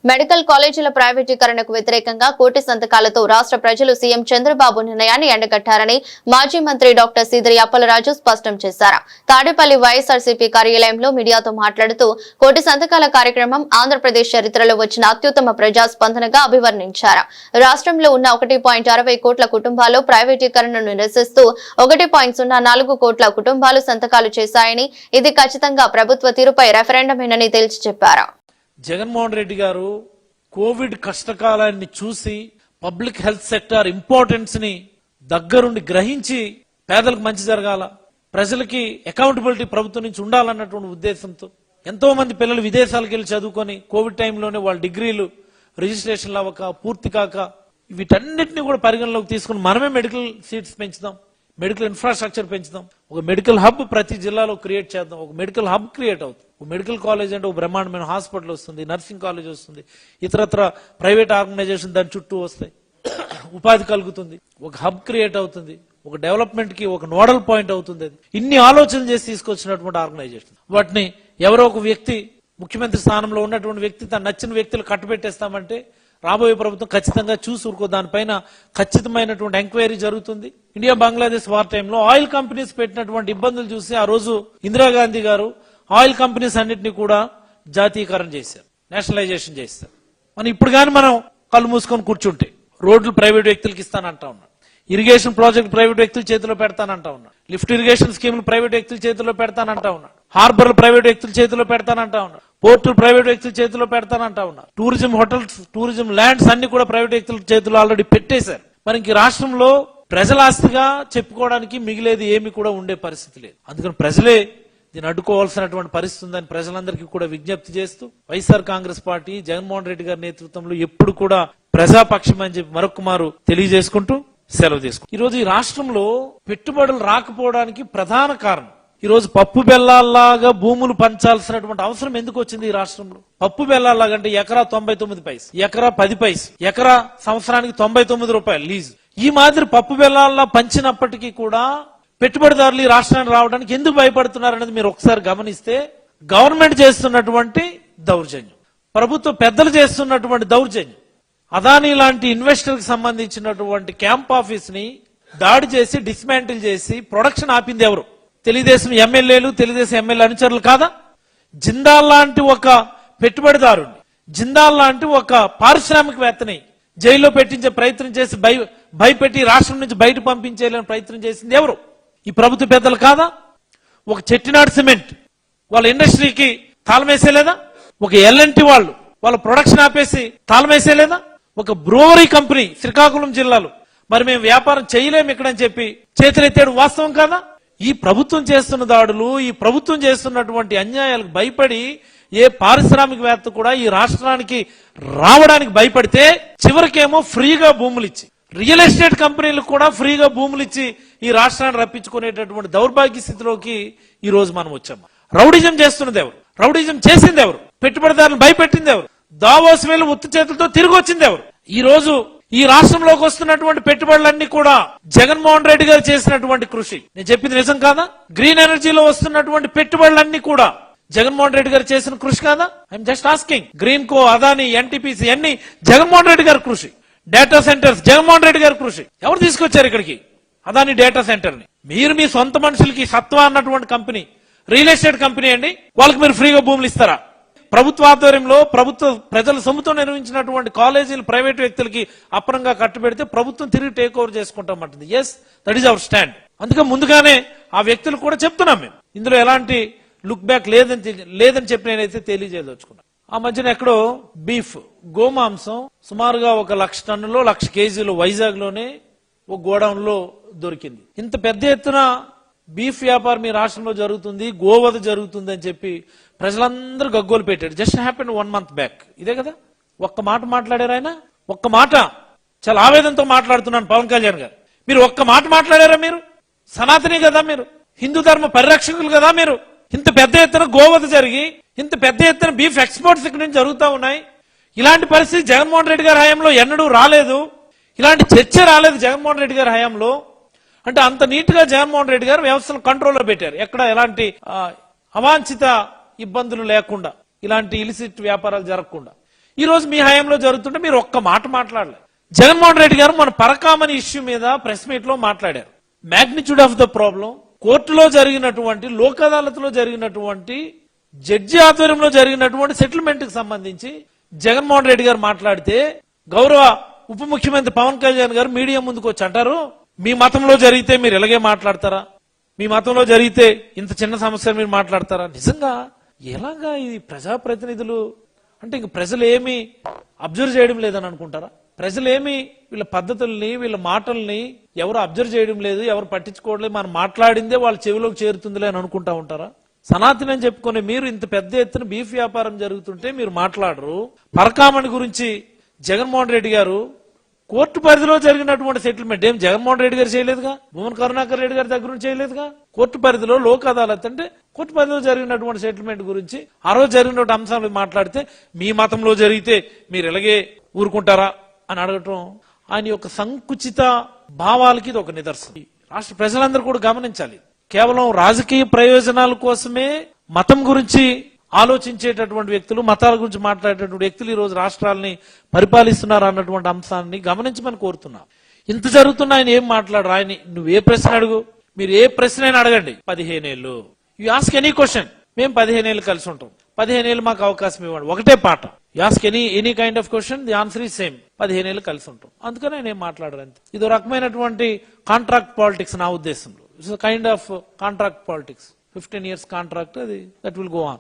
Medical కాలేజీల ప్రైవేటీకరణకు వ్యతిరేకంగా కోటి సంతకాలతో రాష్ట్ర ప్రజలు సీఎం చంద్రబాబు నిర్ణయాన్ని ఎండగట్టారని మాజీ మంత్రి డాక్టర్ సీదిరి అప్పలరాజు స్పష్టం చేశారు. తాడేపల్లి వైఎస్ఆర్సీపీ కార్యాలయంలో మీడియాతో మాట్లాడుతూ కోటి సంతకాల కార్యక్రమం ఆంధ్రప్రదేశ్ చరిత్రలో వచ్చిన అత్యుత్తమ ప్రజాస్పందనగా అభివర్ణించారు. రాష్ట్రంలో ఉన్న 1.60 కోట్ల కుటుంబాలు ప్రైవేటీకరణను నిరసిస్తూ 1.04 కోట్ల కుటుంబాలు సంతకాలు చేశాయని, ఇది ఖచ్చితంగా ప్రభుత్వ తీరుపై రెఫరెండమేనని తేల్చి చెప్పారు. జగన్మోహన్ రెడ్డి గారు కోవిడ్ కష్టకాలాన్ని చూసి పబ్లిక్ హెల్త్ సెక్టార్ ఇంపార్టెన్స్ ని దగ్గరుండి గ్రహించి పేదలకు మంచి జరగాల, ప్రజలకి అకౌంటబిలిటీ ప్రభుత్వం నుంచి ఉండాలన్నటువంటి ఉద్దేశంతో ఎంతో మంది పిల్లలు విదేశాలకు వెళ్లి చదువుకొని కోవిడ్ టైంలోనే వాళ్ళ డిగ్రీలు రిజిస్ట్రేషన్లు అవ్వక పూర్తి కాక వీటన్నిటిని కూడా పరిగణలోకి తీసుకుని మనమే మెడికల్ సీట్స్ పెంచుదాం, మెడికల్ ఇన్ఫ్రాస్ట్రక్చర్ పెంచుదాం, ఒక మెడికల్ హబ్ ప్రతి జిల్లాలో క్రియేట్ చేద్దాం. ఒక మెడికల్ హబ్ క్రియేట్ అవుతుంది. ఒక మెడికల్ కాలేజ్ అంటే ఒక బ్రహ్మాండమైన హాస్పిటల్ వస్తుంది, నర్సింగ్ కాలేజ్ వస్తుంది, ఇతరత్ర ప్రైవేట్ ఆర్గనైజేషన్ దాని చుట్టూ వస్తాయి, ఉపాధి కలుగుతుంది, ఒక హబ్ క్రియేట్ అవుతుంది, ఒక డెవలప్మెంట్ కి ఒక నోడల్ పాయింట్ అవుతుంది. అది ఇన్ని ఆలోచనలు చేసి తీసుకొచ్చినటువంటి ఆర్గనైజేషన్. వాటిని ఎవరో ఒక వ్యక్తి ముఖ్యమంత్రి స్థానంలో ఉన్నటువంటి వ్యక్తి తన నచ్చిన వ్యక్తులు కట్టుబెట్టేస్తామంటే రాబోయే ప్రభుత్వం ఖచ్చితంగా చూసి ఊరుకో, దానిపైన ఖచ్చితమైనటువంటి ఎంక్వైరీ జరుగుతుంది. ఇండియా బంగ్లాదేశ్ వార్ టైంలో ఆయిల్ కంపెనీస్ పెట్టినటువంటి ఇబ్బందులు చూసి ఆ రోజు ఇందిరాగాంధీ గారు ఆయిల్ కంపెనీస్ అన్నింటినీ కూడా జాతీయకరణ చేశారు, నేషనలైజేషన్ చేశారు. ఇప్పుడు కానీ మనం కళ్ళు మూసుకొని కూర్చుంటే రోడ్లు ప్రైవేట్ వ్యక్తులకు ఇస్తానంటా ఉన్నాడు, ఇరిగేషన్ ప్రాజెక్ట్ ప్రైవేట్ వ్యక్తుల చేతిలో పెడతానంటా ఉన్నాడు, లిఫ్ట్ ఇరిగేషన్ స్కీములు ప్రైవేట్ వ్యక్తుల చేతిలో పెడతానంటా ఉన్నాడు, హార్బర్లు ప్రైవేట్ వ్యక్తుల చేతిలో పెడతానంటా ఉన్నాడు, పోర్టులు ప్రైవేట్ వ్యక్తుల చేతిలో పెడతానంటా ఉన్నారు, టూరిజం హోటల్స్, టూరిజం ల్యాండ్స్ అన్ని కూడా ప్రైవేట్ వ్యక్తుల చేతిలో ఆల్రెడీ పెట్టేశారు. మరి ఇంక రాష్ట్రంలో ప్రజల ఆస్తిగా చెప్పుకోవడానికి మిగిలేది ఏమి కూడా ఉండే పరిస్థితి లేదు. అందుకని ప్రజలే దీన్ని అడ్డుకోవాల్సినటువంటి పరిస్థితి ఉందని ప్రజలందరికీ కూడా విజ్ఞప్తి చేస్తూ వైఎస్ఆర్ కాంగ్రెస్ పార్టీ జగన్మోహన్ రెడ్డి గారి నేతృత్వంలో ఎప్పుడు కూడా ప్రజాపక్షం అని చెప్పి మరొకమారు తెలియజేసుకుంటూ సెలవు తీసుకుంటాం. ఈ రోజు ఈ రాష్ట్రంలో పెట్టుబడులు రాకపోవడానికి ప్రధాన కారణం ఈ రోజు పప్పు బెల్లాల్లాగా భూములు పంచాల్సినటువంటి అవసరం ఎందుకు వచ్చింది ఈ రాష్ట్రంలో? పప్పు బెల్లాల్లాగా అంటే ఎకరా 99 పైసలు, ఎకరా 10 పైసలు, ఎకరా సంవత్సరానికి 99 రూపాయలు లీజు. ఈ మాదిరి పప్పు బెల్లాల్లా పంచినప్పటికీ కూడా పెట్టుబడిదారులు ఈ రాష్ట్రానికి రావడానికి ఎందుకు భయపడుతున్నారు అనేది మీరు ఒకసారి గమనిస్తే గవర్నమెంట్ చేస్తున్నటువంటి దౌర్జన్యం, ప్రభుత్వ పెద్దలు చేస్తున్నటువంటి దౌర్జన్యం, అదానీ లాంటి ఇన్వెస్టర్ కి సంబంధించినటువంటి క్యాంప్ ఆఫీస్ ని దాడి చేసి డిస్మాంటిల్ చేసి ప్రొడక్షన్ ఆపింది ఎవరు? తెలుగుదేశం ఎమ్మెల్యేలు, తెలుగుదేశం ఎమ్మెల్యే అనుచరులు కాదా? జిందాల్ లాంటి ఒక పెట్టుబడిదారుని, జిందాల్ లాంటి ఒక పారిశ్రామికవేత్తని జైల్లో పెట్టించే ప్రయత్నం చేసి భయపెట్టి రాష్ట్రం నుంచి బయట పంపించేయాలని ప్రయత్నం చేసింది ఎవరు? ఈ ప్రభుత్వ పెద్దలు కాదా? ఒక చెట్టినాడు సిమెంట్ వాళ్ళ ఇండస్ట్రీకి తాళమేసేలేదా? ఒక ఎల్ఎన్టీ వాళ్ళు వాళ్ళ ప్రొడక్షన్ ఆపేసి తాళమేసేలేదా? ఒక బ్రూవరీ కంపెనీ శ్రీకాకుళం జిల్లాలో మరి మేము వ్యాపారం చేయలేము ఇక్కడని చెప్పి చేతులెత్తాడు వాస్తవం కాదా? ఈ ప్రభుత్వం చేస్తున్న దాడులు, ఈ ప్రభుత్వం చేస్తున్నటువంటి అన్యాయాలకు భయపడి ఏ పారిశ్రామికవేత్త కూడా ఈ రాష్ట్రానికి రావడానికి భయపడితే చివరికేమో ఫ్రీగా భూములు ఇచ్చి, రియల్ ఎస్టేట్ కంపెనీలకు కూడా ఫ్రీగా భూములు ఇచ్చి ఈ రాష్ట్రాన్ని రప్పించుకునేటటువంటి దౌర్భాగ్య స్థితిలోకి ఈ రోజు మనం వచ్చాము. రౌడిజం చేస్తున్నది ఎవరు? రౌడిజం చేసింది ఎవరు? పెట్టుబడిదారులను భయపెట్టింది ఎవరు? దావోస్ వేలు ఉత్త చేతులతో తిరిగి వచ్చింది ఎవరు? ఈ రోజు ఈ రాష్ట్రంలోకి వస్తున్నటువంటి పెట్టుబడులన్నీ కూడా జగన్మోహన్ రెడ్డి గారు చేసినటువంటి కృషి. నేను చెప్పింది నిజం కాదా? గ్రీన్ ఎనర్జీలో వస్తున్నటువంటి పెట్టుబడులన్నీ కూడా జగన్మోహన్ రెడ్డి గారు చేసిన కృషి కాదా? I'm just asking. Green co, Adani, NTPC అన్ని జగన్మోహన్ రెడ్డి గారి కృషి. డేటా సెంటర్స్ జగన్మోహన్ రెడ్డి గారి కృషి. ఎవరు తీసుకొచ్చారు ఇక్కడికి అదానీ డేటా సెంటర్ ని? మీరు మీ సొంత మనుషులకి సత్వా అన్నటువంటి కంపెనీ, రియల్ ఎస్టేట్ కంపెనీ అండి, వాళ్ళకి మీరు ఫ్రీగా భూములు ఇస్తారా? ప్రభుత్వ ఆధ్వర్యంలో ప్రభుత్వ ప్రజల సొమ్ముతో నిర్మించినటువంటి కాలేజీలు ప్రైవేట్ వ్యక్తులకి అప్పనంగా కట్టుబెడితే ప్రభుత్వం తిరిగి టేక్ ఓవర్ చేసుకుంటామంటుంది. Yes, that is our stand. అందుకే ముందుగానే ఆ వ్యక్తులు కూడా చెప్తున్నాం, మేము ఇందులో ఎలాంటి లుక్ బ్యాక్ లేదని చెప్పి నేనైతే తెలియజేయదలుచుకున్నాను. ఆ మధ్యన ఎక్కడో బీఫ్ గోమాంసం సుమారుగా 1,00,000 టన్నులో 1,00,000 కేజీలు వైజాగ్ లోనే ఒక గోడౌన్ లో దొరికింది. ఇంత పెద్ద ఎత్తున బీఫ్ వ్యాపారం మీ రాష్ట్రంలో జరుగుతుంది, గోవధ జరుగుతుంది అని చెప్పి ప్రజలందరూ గగ్గోలు పెట్టారు. Just happen 1 month back. ఇదే కదా ఒక్క మాట మాట్లాడారు ఆయన? ఒక్క మాట, చాలా ఆవేదనతో మాట్లాడుతున్నాను పవన్ కళ్యాణ్ గారు. మీరు ఒక్క మాట మాట్లాడారా? మీరు సనాతని కదా, మీరు హిందూ ధర్మ పరిరక్షకులు కదా. మీరు ఇంత పెద్ద ఎత్తున గోవధ జరిగి ఇంత పెద్ద ఎత్తున బీఫ్ ఎక్స్పోర్ట్స్ ఇక్కడ నుంచి జరుగుతూ ఉన్నాయి. ఇలాంటి పరిస్థితి జగన్మోహన్ రెడ్డి గారి హయాంలో ఎన్నడూ రాలేదు. ఇలాంటి చర్చ రాలేదు జగన్మోహన్ రెడ్డి గారి హయాంలో. అంటే అంత నీట్ గా జగన్మోహన్ రెడ్డి గారు వ్యవస్థను కంట్రోల్లో పెట్టారు. ఎక్కడ ఎలాంటి అవాంఛిత ఇబ్బందులు లేకుండా, ఇలాంటి ఇలిసిట్ వ్యాపారాలు జరగకుండా. ఈ రోజు మీ హయాంలో జరుగుతుంటే మీరు ఒక్క మాట మాట్లాడలేదు. జగన్మోహన్ రెడ్డి గారు మన పరకామణి ఇష్యూ మీద ప్రెస్ మీట్ లో మాట్లాడారు. మ్యాగ్నిట్యూడ్ ఆఫ్ ద ప్రాబ్లం, కోర్టులో జరిగినటువంటి, లోక్ అదాలత్లో జరిగినటువంటి, జడ్జి ఆధ్వర్యంలో జరిగినటువంటి సెటిల్మెంట్ కి సంబంధించి జగన్మోహన్ రెడ్డి గారు మాట్లాడితే గౌరవ ఉప ముఖ్యమంత్రి పవన్ కళ్యాణ్ గారు మీడియా ముందుకు వచ్చి అంటారు, మీ మతంలో జరిగితే మీరు ఇలాగే మాట్లాడతారా, మీ మతంలో జరిగితే ఇంత చిన్న సమస్య మీరు మాట్లాడతారా? నిజంగా ఎలాగా ఇది ప్రజాప్రతినిధులు అంటే ఇంక ప్రజలు ఏమి అబ్జర్వ్ చేయడం లేదని అనుకుంటారా? ప్రజలేమి వీళ్ళ పద్ధతుల్ని, వీళ్ళ మాటల్ని ఎవరు అబ్జర్వ్ చేయడం లేదు, ఎవరు పట్టించుకోవట్లేదు, మనం మాట్లాడిందే వాళ్ళ చెవిలోకి చేరుతుందిలే అని అనుకుంటా ఉంటారా? సనాతనం అని చెప్పుకునే మీరు ఇంత పెద్ద ఎత్తున బీఫ్ వ్యాపారం జరుగుతుంటే మీరు మాట్లాడరు. పరకామణి గురించి జగన్మోహన్ రెడ్డి గారు కోర్టు పరిధిలో జరిగినటువంటి సెటిల్మెంట్ ఏం జగన్మోహన్ రెడ్డి గారు చేయలేదుగా, భూమన్ కరుణాకర్ రెడ్డి గారి దగ్గర నుంచి చేయలేదుగా. కోర్టు పరిధిలో లోక్ అదాలత్ అంటే కోర్టు పరిధిలో జరిగినటువంటి సెటిల్మెంట్ గురించి ఆ రోజు జరిగినటువంటి అంశాలు మాట్లాడితే మీ మతంలో జరిగితే మీరు ఇలాగే ఊరుకుంటారా అని అడగటం ఆయన యొక్క సంకుచిత భావాలకి ఇది ఒక నిదర్శనం. రాష్ట్ర ప్రజలందరూ కూడా గమనించాలి. కేవలం రాజకీయ ప్రయోజనాల కోసమే మతం గురించి ఆలోచించేటటువంటి వ్యక్తులు, మతాల గురించి మాట్లాడేటటువంటి వ్యక్తులు ఈ రోజు రాష్ట్రాలని పరిపాలిస్తున్నారు అన్నటువంటి అంశాన్ని గమనించమని కోరుతున్నా. ఇంత జరుగుతున్నా ఆయన ఏం మాట్లాడరు. ఆయన నువ్వు ఏ ప్రశ్న అడుగు, మీరు ఏ ప్రశ్న అయినా అడగండి. 15 ఏళ్ళు యు ఆస్క్ ఎనీ క్వశ్చన్, మేము 15 ఏళ్ళు కలిసి ఉంటాం, 15 ఏళ్ళు మాకు అవకాశం ఇవ్వండి, ఒకటే పాట. You ask any kind of question, the answer is same. 15 ఏళ్ళు కలిసి ఉంటాం, అందుకని ఆయన ఏం మాట్లాడరు అంతే. ఇది రకమైనటువంటి కాంట్రాక్ట్ పాలిటిక్స్ నా ఉద్దేశంలో. It's kind of contract politics. 15 years contract, అది దట్ విల్ గో ఆన్.